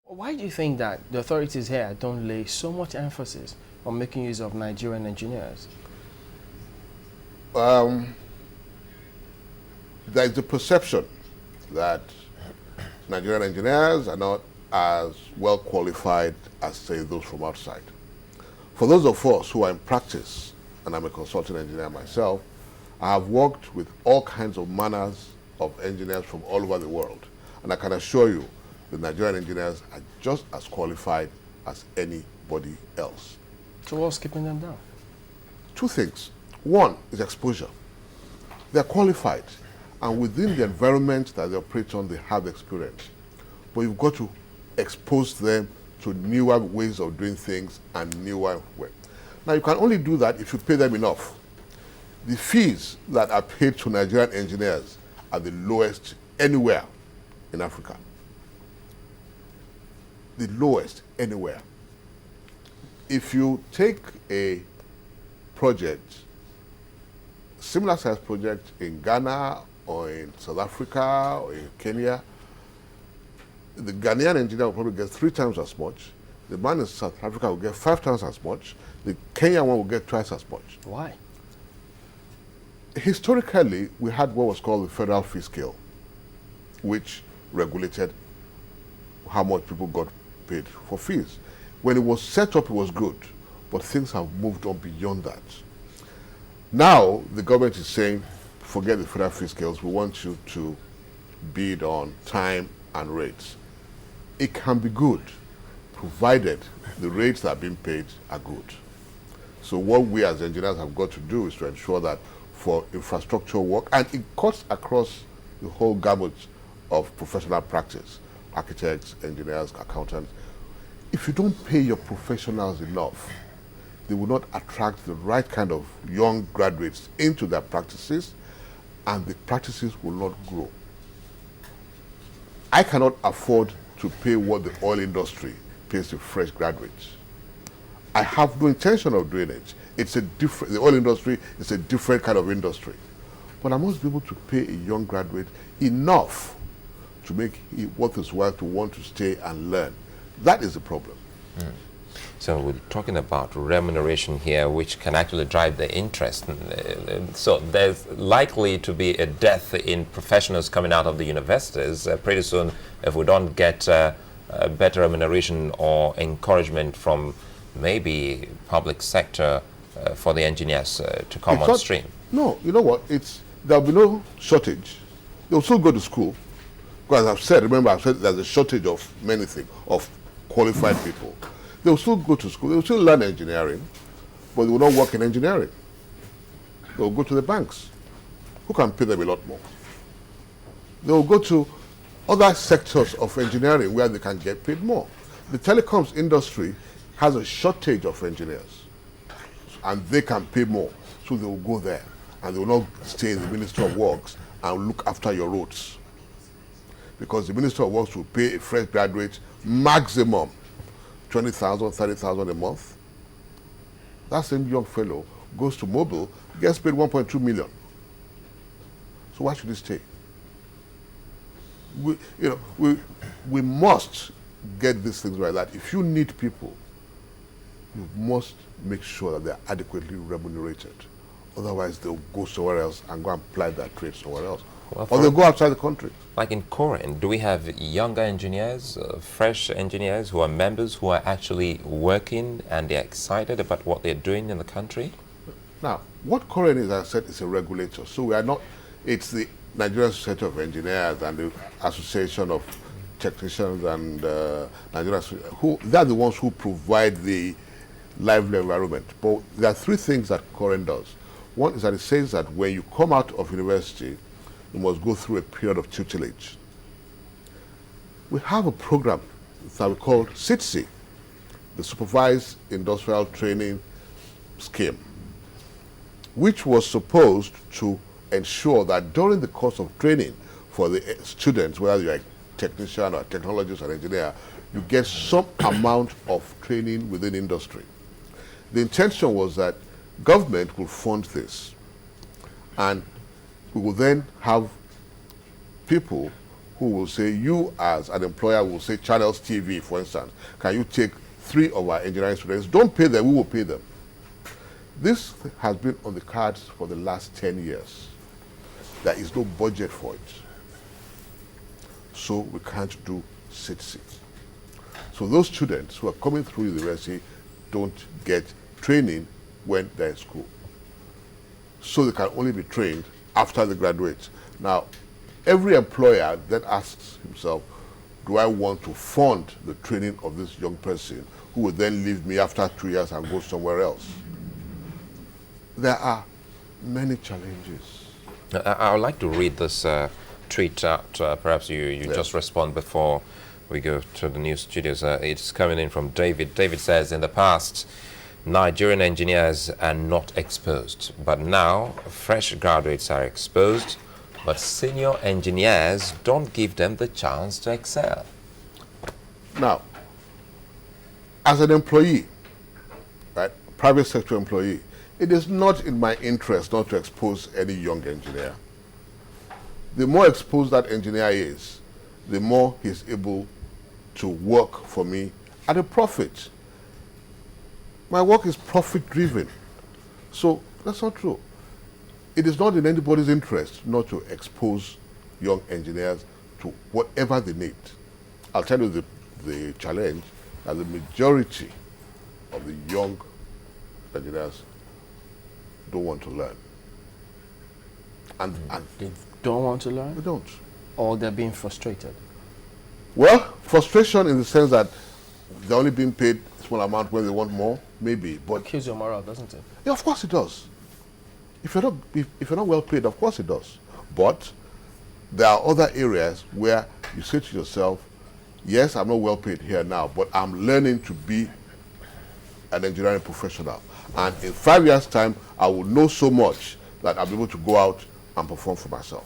Why do you think that the authorities here don't lay so much emphasis on making use of Nigerian engineers? There is the perception that Nigerian engineers are not as well qualified as, say, those from outside. For those of us who are in practice, and I'm a consulting engineer myself, I have worked with all kinds of manners of engineers from all over the world. And I can assure you, the Nigerian engineers are just as qualified as anybody else. So what's keeping them down? Two things. One is exposure. They're qualified, and within the environment that they operate on, they have experience. But you've got to expose them to newer ways of doing things and newer ways. Now, you can only do that if you pay them enough. The fees that are paid to Nigerian engineers are the lowest anywhere in Africa. The lowest anywhere. If you take a project, similar size project in Ghana or in South Africa or in Kenya, the Ghanaian engineer will probably get 3 times as much. The man in South Africa will get 5 times as much. The Kenyan one will get twice as much. Why? Historically, we had what was called the federal fee scale, which regulated how much people got paid for fees. When it was set up, it was good, but things have moved on beyond that. Now, the government is saying, forget the federal fee scales, we want you to bid on time and rates. It can be good, provided the rates that are being paid are good. So what we as engineers have got to do is to ensure that for infrastructure work, and it cuts across the whole gamut of professional practice, architects, engineers, accountants. If you don't pay your professionals enough, they will not attract the right kind of young graduates into their practices, and the practices will not grow. I cannot afford to pay what the oil industry pays to fresh graduates. I have no intention of doing it. It's a different, the oil industry is a different kind of industry. But I must be able to pay a young graduate enough to make it worth his while to want to stay and learn. That is the problem. So we're talking about remuneration here, which can actually drive the interest. So there's likely to be a death in professionals coming out of the universities pretty soon if we don't get better remuneration or encouragement from maybe public sector for the engineers to come on stream. No, you know what? There'll be no shortage. They'll still go to school. Because I've said, remember, I've said there's a shortage of many things, of qualified people. They'll still go to school, they'll still learn engineering, but they will not work in engineering. They'll go to the banks, who can pay them a lot more. They'll go to other sectors of engineering where they can get paid more. The telecoms industry has a shortage of engineers, and they can pay more, so they will go there, and they will not stay in the Ministry of Works and look after your roads. Because the Minister of Works will pay a fresh graduate maximum 20,000, 30,000 a month. That same young fellow goes to Mobile, gets paid 1.2 million. So why should he stay? We must get these things right. That if you need people, you must make sure that they're adequately remunerated. Otherwise, they'll go somewhere else and go and apply their trade somewhere else. Well, or they'll go outside the country. Like in COREN, do we have younger engineers, fresh engineers who are members who are actually working and they're excited about what they're doing in the country? Now, what COREN is, as I said, is a regulator. So we are not, it's the Nigerian Society of Engineers and the Association of Technicians and Nigerian, they're the ones who provide the lively environment. But there are 3 things that COREN does. One is that it says that when you come out of university, you must go through a period of tutelage. We have a program that we call SITSI, the Supervised Industrial Training Scheme, which was supposed to ensure that during the course of training for the students, whether you're a technician or a technologist or engineer, you get some amount of training within industry. The intention was that government will fund this, and we will then have people who will say, you as an employer will say, Channels TV, for instance, can you take 3 of our engineering students? Don't pay them, we will pay them. This has been on the cards for the last 10 years. There is no budget for it. So we can't do sit-sit. So those students who are coming through university don't get training when they're in school. So they can only be trained after they graduate. Now, every employer then asks himself, do I want to fund the training of this young person who will then leave me after 2 years and go somewhere else? There are many challenges. I would like to read this tweet out. Perhaps you Yes. just respond before we go to the news studios. It's coming in from David. David says, in the past, Nigerian engineers are not exposed, but now fresh graduates are exposed, but senior engineers don't give them the chance to excel. Now, as an employee, right, private sector employee, it is not in my interest not to expose any young engineer. The more exposed that engineer is, the more he's able to work for me at a profit. My work is profit-driven. So that's not true. It is not in anybody's interest not to expose young engineers to whatever they need. I'll tell you the challenge that the majority of the young engineers don't want to learn. And They don't want to learn? they don't. Or they're being frustrated? Well, frustration in the sense that they're only being paid a small amount when they want more, maybe. But It kills your morale, doesn't it? yeah, of course it does. If you're not well paid, of course it does. But there are other areas where you say to yourself, yes, I'm not well paid here now, but I'm learning to be an engineering professional. And in 5 years' time, I will know so much that I'll be able to go out and perform for myself.